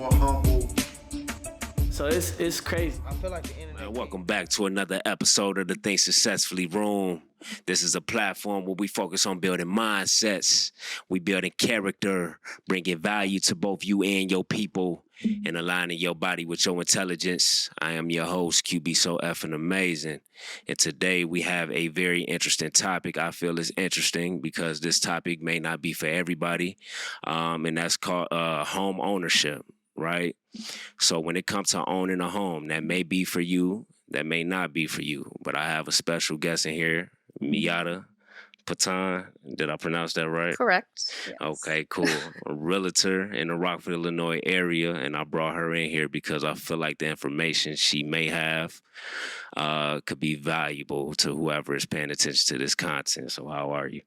more humble. So it's crazy. I feel like the internet. Man, welcome back to another episode of the Think Successfully Room. This is a platform where we focus on building mindsets. We building character, bringing value to both you and your people, and aligning your body with your intelligence. I am your host, QB So Effing Amazing. And today we have a very interesting topic. I feel it's interesting because this topic may not be for everybody, and that's called home ownership, right? So when it comes to owning a home, that may be for you, that may not be for you. But I have a special guest in here, Miata Patan. Did I pronounce that right? Correct. Yes. Okay, cool. A realtor in the Rockford, Illinois area, and I brought her in here because I feel like the information she may have could be valuable to whoever is paying attention to this content. So how are you?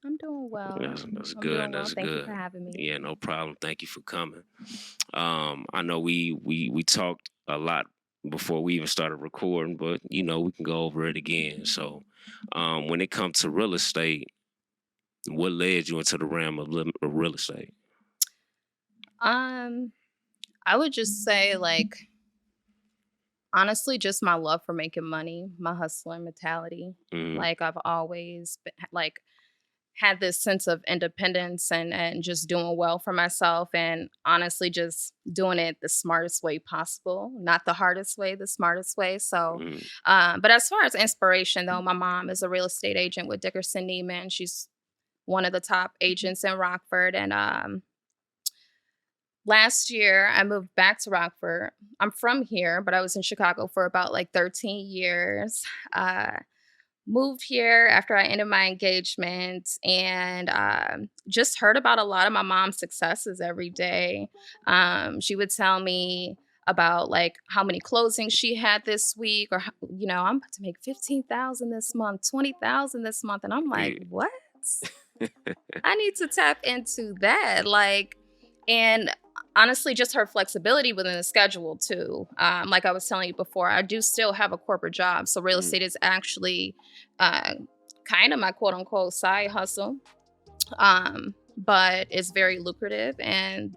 I'm doing well. That's I'm good. doing That's well. good. Thank you for having me. Yeah, no problem. Thank you for coming. I know we talked a lot before we even started recording, but we can go over it again. So, when it comes to real estate, what led you into the realm of real estate? I would just say, honestly, just my love for making money, my hustler mentality. Mhm. I've always been, had this sense of independence and just doing well for myself, and honestly just doing it the smartest way possible, not the hardest way, the smartest way. So Mhm. but as far as inspiration though, my mom is a real estate agent with Dickerson Neiman. She's one of the top agents in Rockford, and last year I moved back to Rockford. I'm from here, but I was in Chicago for about 13 years. Moved here after I ended my engagement, and just heard about a lot of my mom's successes every day. She would tell me about how many closings she had this week, or I'm about to make 15,000 this month, 20,000 this month, and I'm like, Yeah. what? I need to tap into that, and honestly, just her flexibility within the schedule too. Like I was telling you before, I do still have a corporate job, so real estate is actually kind of my quote unquote side hustle, but it's very lucrative, and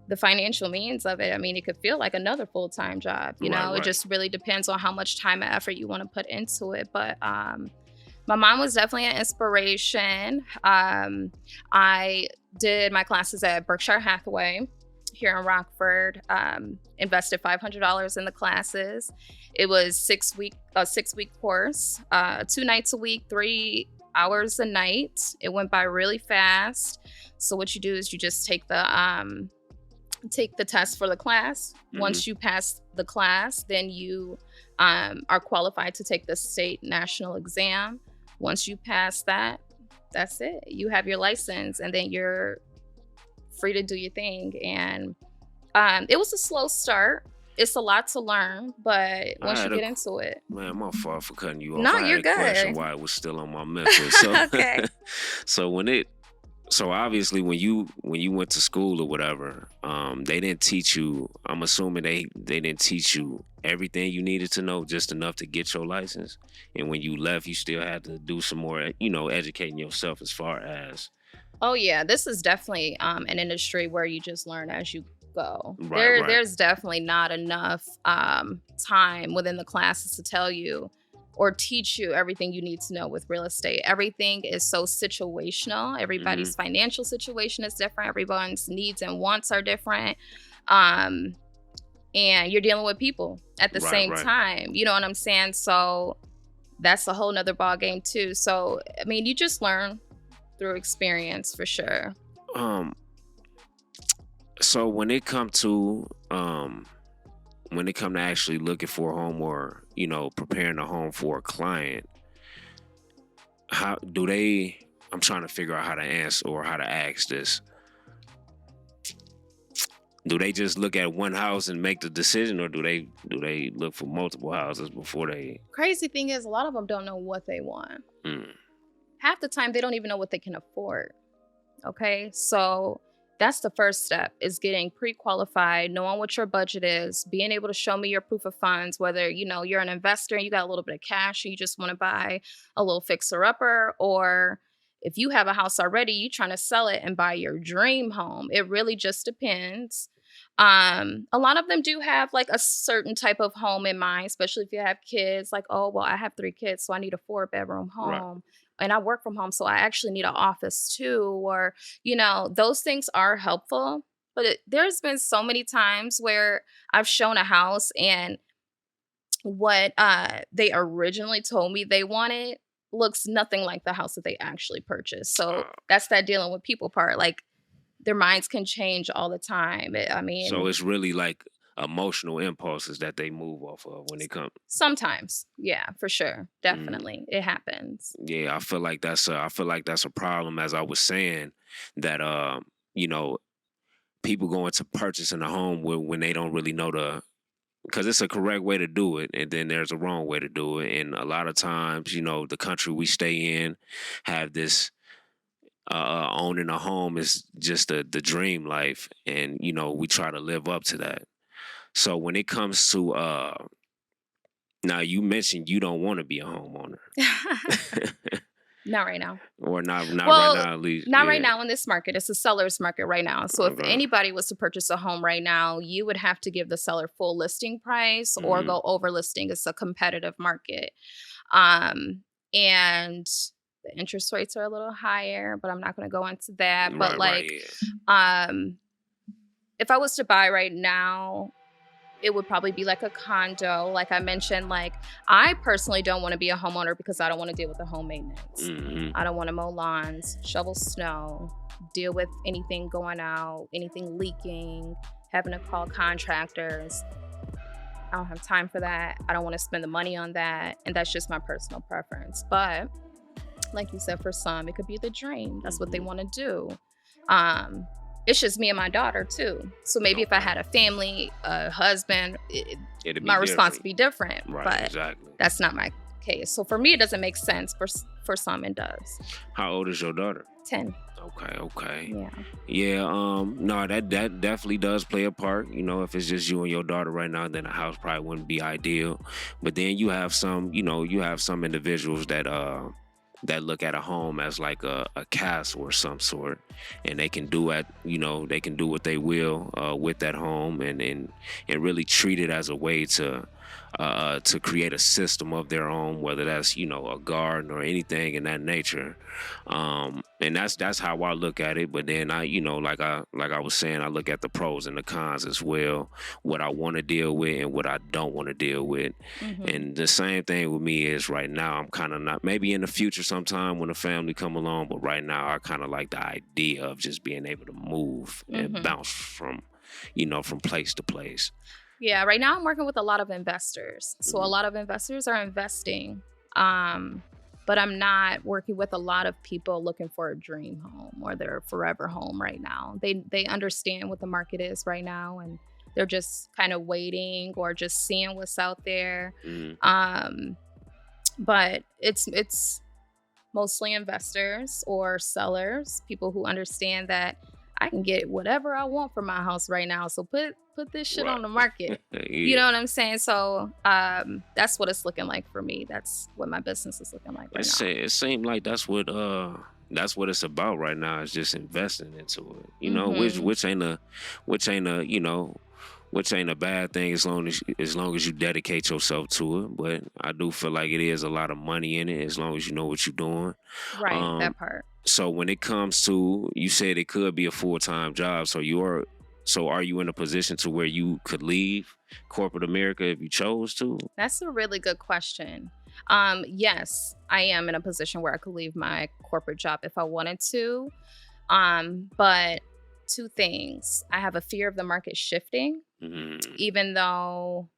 the financial means of it, I mean, it could feel like another full-time job. Right. It just really depends on how much time and effort you want to put into it. But my mom was definitely an inspiration. I did my classes at Berkshire Hathaway here in Rockford, invested $500 in the classes. It was a 6-week course, 2 nights a week, 3 hours a night. It went by really fast. So what you do is you just take the test for the class. Mhm. Once you pass the class, then you are qualified to take the state national exam. Once you pass that, that's it. You have your license, and then you're free to do your thing. And it was a slow start. It's a lot to learn, but once you get into it. Man, my fault for cutting you off. No, I had you're a question good. why it was still on my mental. So, Okay. so obviously when you went to school or whatever, they didn't teach you. I'm assuming they didn't teach you everything you needed to know, just enough to get your license. And when you left, you still had to do some more, educating yourself as far as. Oh yeah, this is definitely an industry where you just learn as you go. Right. There's definitely not enough time within the classes to tell you or teach you everything you need to know with real estate. Everything is so situational. Everybody's financial situation is different. Everyone's needs and wants are different. And you're dealing with people at the same time. You know what I'm saying? So that's a whole nother ball game too. So, I mean, you just learn through experience for sure. So when it come to actually looking for a home, or preparing a home for a client, how do they? I'm trying to figure out how to answer or how to ask this. Do they just look at one house and make the decision, or do they look for multiple houses before they? Crazy thing is, a lot of them don't know what they want. Half the time, they don't even know what they can afford. Okay, so that's the first step, is getting pre-qualified, knowing what your budget is, being able to show me your proof of funds, whether you're an investor and you got a little bit of cash and you just want to buy a little fixer-upper, or if you have a house already, you're trying to sell it and buy your dream home. It really just depends. A lot of them do have like a certain type of home in mind, especially if you have kids. Like, oh, well, I have 3 kids, so I need a 4-bedroom Right. home. And I work from home, so I actually need an office too. Or, those things are helpful. But there's been so many times where I've shown a house and what they originally told me they wanted looks nothing like the house that they actually purchased. So that's that dealing with people part. Like their minds can change all the time. I So mean, it's really like emotional impulses that they move off of when they come. sometimes, yeah, for sure, Mhm. definitely, it happens. Yeah, I feel like that's a problem. As I was saying, that you know, people go into purchasing a home when they don't really know because it's a correct way to do it, and then there's a wrong way to do it. And a lot of times, the country we stay in have this owning a home is just the dream life, and we try to live up to that. So when it comes to now, you mentioned you don't want to be a homeowner. Not right now. Or not right Well, now, at least. not right Yeah. now in this market. It's a seller's market right now. So if Okay. anybody was to purchase a home right now, you would have to give the seller full listing price or Hmm. go over listing. It's a competitive market. Um, and the interest rates are a little higher, but I'm not going to go into that. But Right, like, yeah. um, if I was to buy right now, it would probably be like a condo. Like I mentioned, like I personally don't want to be a homeowner because I don't want to deal with the home maintenance. Hmm. I don't want to mow lawns, shovel snow, deal with anything going out, anything leaking, having to call contractors. I don't have time for that. I don't want to spend the money on that. And that's just my personal preference. But like you said, for some, it could be the dream. That's what they Hmm. want to do. Um, it's just me and my daughter too. So maybe if I Okay. had a family, a husband, It'd be my response different. would be different. Right, But exactly. that's not my case. So for me, it doesn't make sense. For some, it does. How old is your daughter? 10. Okay. Yeah. Yeah, no, that definitely does play a part. If it's just you and your daughter right now, then a house probably wouldn't be ideal. But then you have some individuals that look at a home as like a castle or some sort, and they can do what they will with that home, and really treat it as a way to create a system of their own, whether that's a garden or anything in that nature. And that's how I look at it. But then like I was saying, I look at the pros and the cons as well, what I want to deal with and what I don't want to deal with. Hmm. And the same thing with me is right now, I'm kind of not, maybe in the future sometime when a family come along, but right now I kind of like the idea of just being able to move and Hmm. bounce from place to place. Yeah. Right now, I'm working with a lot of investors. So a Mhm. lot of investors are investing. Um, but I'm not working with a lot of people looking for a dream home or their forever home right now. They understand what the market is right now, and they're just kind of waiting or just seeing what's out there. Mhm. Um, but it's mostly investors or sellers, people who understand that I can get whatever I want for my house right now. So put this shit Right. on the market. You Yeah. know what I'm saying? So that's what it's looking like for me. That's what my business is looking like right now. It seemed like that's what it's about right now, is just investing into it. Hmm. Which ain't a bad thing as long as you dedicate yourself to it. But I do feel like it is a lot of money in it as long as you know what you're doing. Right, Um that part. so when it comes to, you said it could be a full-time job, so are you in a position to where you could leave corporate America if you chose to? That's a really good question. Yes, I am in a position where I could leave my corporate job if I wanted to. But two things. I have a fear of the market shifting, Mhm. even though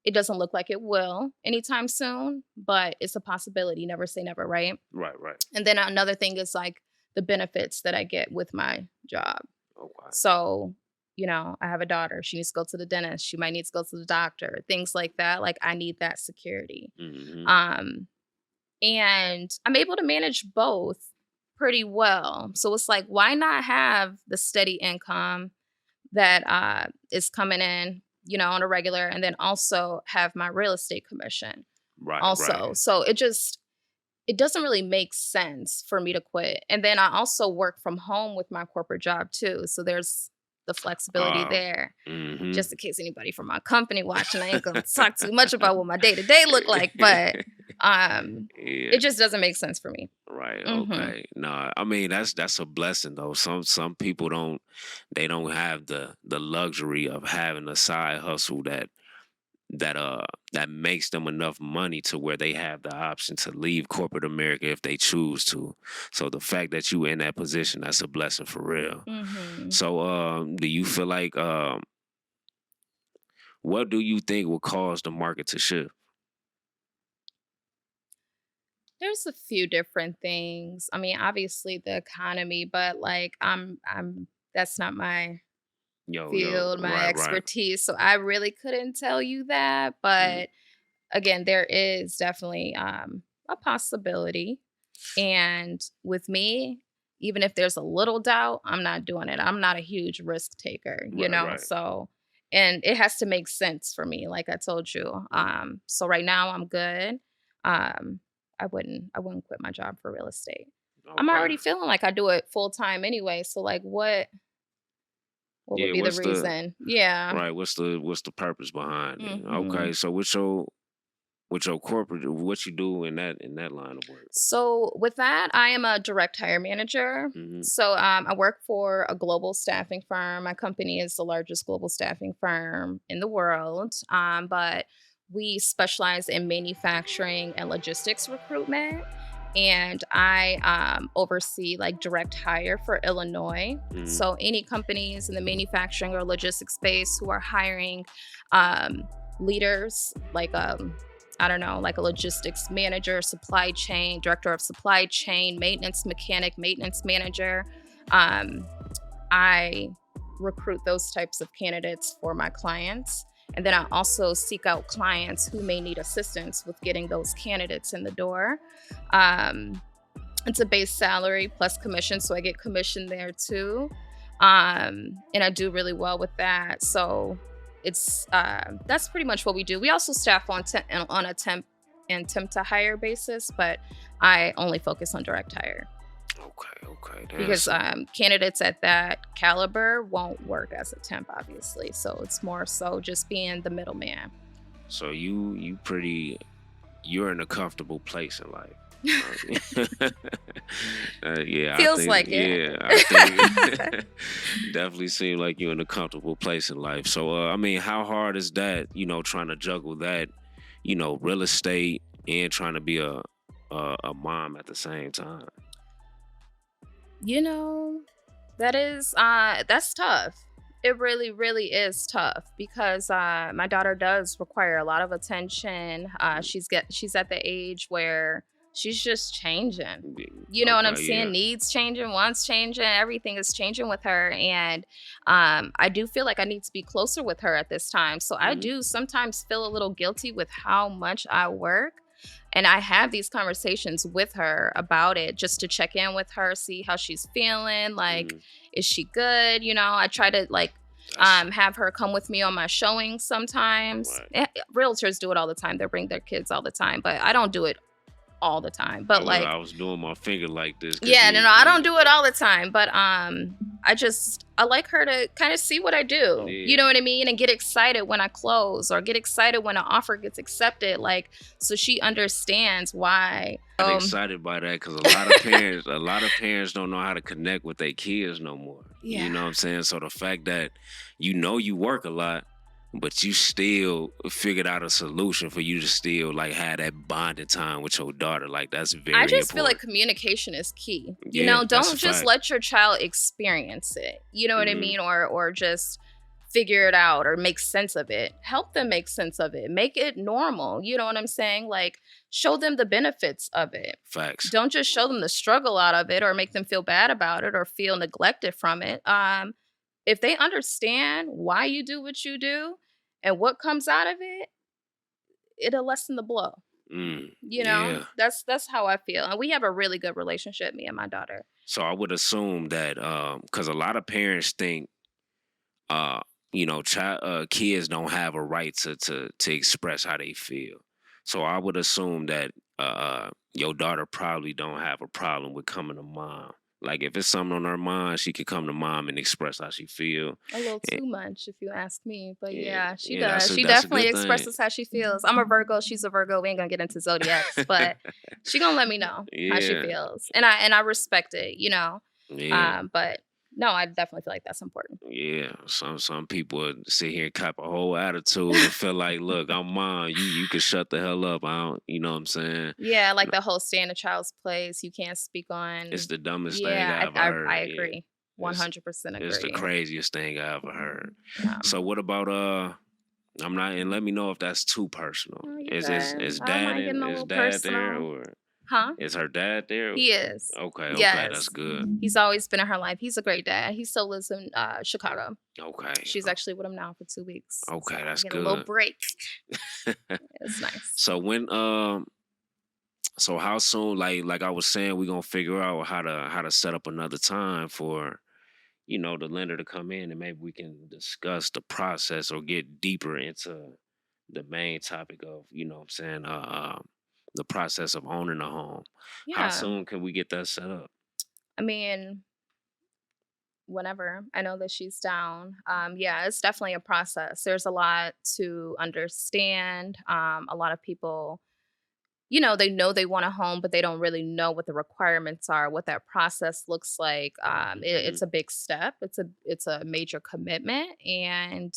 it doesn't look like it will anytime soon, but it's a possibility. Never say never, right? Right. And then another thing is like the benefits that I get with my job. Okay. So, I have a daughter. She needs to go to the dentist. She might need to go to the doctor, things like that. Like I need that security. Hmm. Um, and I'm able to manage both pretty well. So it's like, why not have the steady income that is coming in, on a regular, and then also have my real estate commission Right. also. So it doesn't really make sense for me to quit. And then I also work from home with my corporate job too. So there's the flexibility there. Mm-hmm. Just in case anybody from my company watching, I ain't gonna talk too much about what my day-to-day look like, but it just doesn't make sense for me. Right. Mm-hmm. Okay. No, I mean that's a blessing though. Some people don't have the luxury of having a side hustle that makes them enough money to where they have the option to leave corporate America if they choose to. So the fact that you in that position, that's a blessing for real. Mm-hmm. So do you feel like what do you think will cause the market to shift? There's a few different things. I mean, obviously the economy, but like I'm that's not my field, my right. expertise. So I really couldn't tell you that. But again, there is definitely a possibility. And with me, even if there's a little doubt, I'm not doing it. I'm not a huge risk taker, you know? Right. So, and it has to make sense for me, like I told you. So right now I'm good. I wouldn't quit my job for real estate. Okay. I'm already feeling like I do it full time anyway. So like what would be the reason? Yeah. Right. What's the purpose behind it? Mhm. Okay. So with your corporate, what you do in that line of work? So with that, I am a direct hire manager. So I work for a global staffing firm. My company is the largest global staffing firm in the world, but we specialize in manufacturing and logistics recruitment. And I oversee like direct hire for Illinois. So any companies in the manufacturing or logistics space who are hiring leaders like I don't know, like a logistics manager, supply chain, director of supply chain, maintenance mechanic, maintenance manager. I recruit those types of candidates for my clients. And then I also seek out clients who may need assistance with getting those candidates in the door. It's a base salary plus commission, so I get commission there too. And I do really well with that. So it's that's pretty much what we do. We also staff on a temp to hire basis, but I only focus on direct hire. Okay. Because candidates at that caliber won't work as a temp, obviously. So it's more so just being the middleman. So you're in a comfortable place in life. Yeah, Feels like it. Yeah, I think definitely seem like you're in a comfortable place in life. So, I mean, how hard is that? Trying to juggle that, real estate and trying to be a mom at the same time. That's tough. It really, really is tough because my daughter does require a lot of attention. She's at the age where she's just changing. You know what I'm saying? Yeah. Needs changing, wants changing, everything is changing with her. And I do feel like I need to be closer with her at this time. So I do sometimes feel a little guilty with how much I work. And I have these conversations with her about it just to check in with her, see how she's feeling. Like, is she good? I try to have her come with me on my showings sometimes. Right. Realtors do it all the time. They bring their kids all the time, but I don't do it all the time. But I was doing my finger like this. Yeah, no, I don't do it all the time. But I like her to kind of see what I do. Yeah. You know what I mean? And get excited when I close or get excited when an offer gets accepted. Like, so she understands why. I'm excited by that because a lot of parents don't know how to connect with their kids no more. Yeah. You know what I'm saying? So the fact that you work a lot, but you still figured out a solution for you to still have that bonding time with your daughter. Like, that's very important. I just feel like communication is key. Don't just let your child experience it. You know what I mean? Or just figure it out or make sense of it. Help them make sense of it. Make it normal. You know what I'm saying? Like, show them the benefits of it. Facts. Don't just show them the struggle out of it or make them feel bad about it or feel neglected from it. If they understand why you do what you do and what comes out of it, it'll lessen the blow. Yeah. That's how I feel. And we have a really good relationship, me and my daughter. So I would assume that because a lot of parents think kids don't have a right to express how they feel. So I would assume that your daughter probably don't have a problem with coming to mom. Like if it's something on her mind, she can come to mom and express how she feel. A little too much, if you ask me. But yeah, she yeah, does. She that's a definitely good thing. expresses how she feels. I'm a Virgo. She's a Virgo. We ain't gonna get into zodiacs, but she gonna let me know how she feels, and I respect it. You know. Yeah. But no, I definitely feel like that's important. Yeah, some people would sit here and cop a whole attitude and feel like, look, I'm mom. You can shut the hell up. I don't, you know what I'm saying? Yeah, like the whole stay in a child's place. You can't speak on. It's the dumbest thing Yeah, I ever heard. I agree. 100% agree. It's the craziest thing I ever heard. Yeah. So what about I'm not, and let me know if that's too personal. Oh, Is I dad there or Huh? is her dad there? He is. Okay, Yes. that's good. He's always been in her life. He's a great dad. He still lives in Chicago. Okay. She's actually with him now for 2 weeks. Okay, so that's I get good. A little break. It's nice. So when so how soon, like I was saying, we're gonna figure out how to set up another time for, you know, the lender to come in and maybe we can discuss the process or get deeper into the main topic of, you know what I'm saying, the process of owning a home. Yeah. How soon can we get that set up? I mean, whenever. I know that she's down. Yeah, it's definitely a process. There's a lot to understand. A lot of people, you know they want a home, but they don't really know what the requirements are, what that process looks like. It's a big step. It's a major commitment, and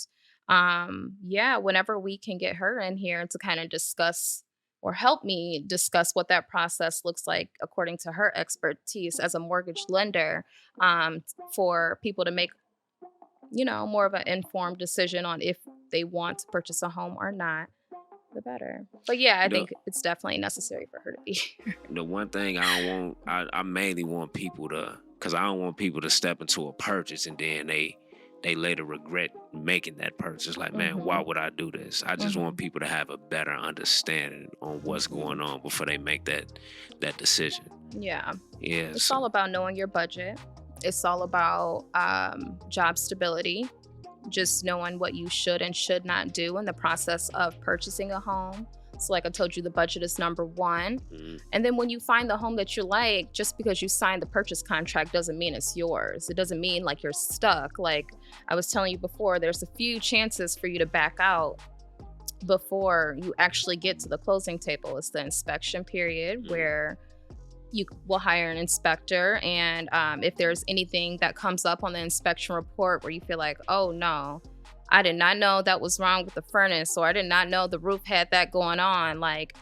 yeah, whenever we can get her in here to kind of discuss or help me discuss what that process looks like according to her expertise as a mortgage lender, for people to make more of an informed decision on if they want to purchase a home or not, the better. But yeah, I think it's definitely necessary for her to be here. The one thing I don't want, I mainly want people to, because I don't want people to step into a purchase and then they later regret making that purchase. Like, man, why would I do this? I just want people to have a better understanding on what's going on before they make that decision. Yeah. Yeah. It's all about knowing your budget. It's all about job stability. Just knowing what you should and should not do in the process of purchasing a home. So like I told you, the budget is number one. And then when you find the home that you like, just because you signed the purchase contract doesn't mean it's yours. It doesn't mean like you're stuck. Like I was telling you before, there's a few chances for you to back out before you actually get to the closing table. It's the inspection period where you will hire an inspector, and if there's anything that comes up on the inspection report where you feel like, oh no, I did not know that was wrong with the furnace, or I did not know the roof had that going on, like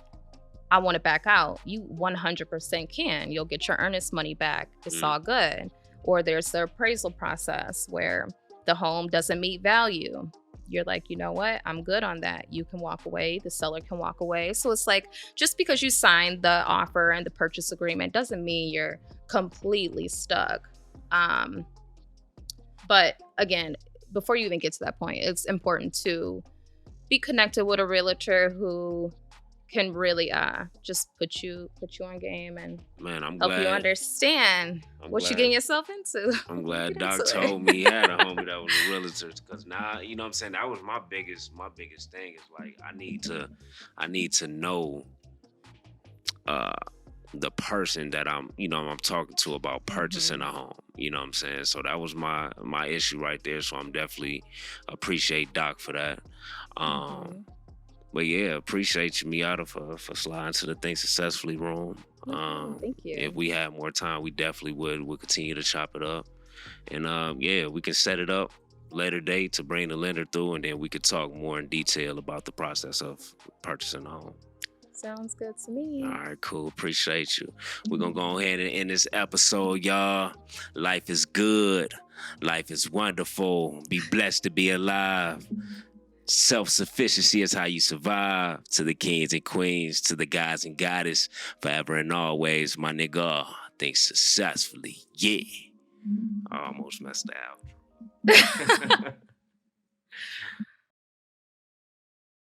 I want to back out, you 100% can. You'll get your earnest money back. It's all good. Or there's the appraisal process where the home doesn't meet value. You're like, you know what? I'm good on that. You can walk away. The seller can walk away. So it's like, just because you signed the offer and the purchase agreement doesn't mean you're completely stuck. But again, before you even get to that point, it's important to be connected with a realtor who can really just put you on game and help you understand what you're getting yourself into. I'm glad Doc told me he had a homie that was a realtor, because now, you know what I'm saying, that was my biggest thing is like I need to know the person that I'm talking to about purchasing a home. You know what I'm saying? So that was my issue right there. So I'm definitely appreciate Doc for that. But yeah, appreciate you, Miata, for sliding to the Think Successfully room. Thank you. If we had more time, we definitely would continue to chop it up. And yeah, we can set it up later date to bring the lender through, and then we could talk more in detail about the process of purchasing a home. Sounds good to me. All right, cool. Appreciate you. We're going to go ahead and end this episode, y'all. Life is good. Life is wonderful. Be blessed to be alive. Self-sufficiency is how you survive. To the kings and queens, to the guys and goddess, forever and always, my nigga. Think successfully. Yeah. I almost messed out.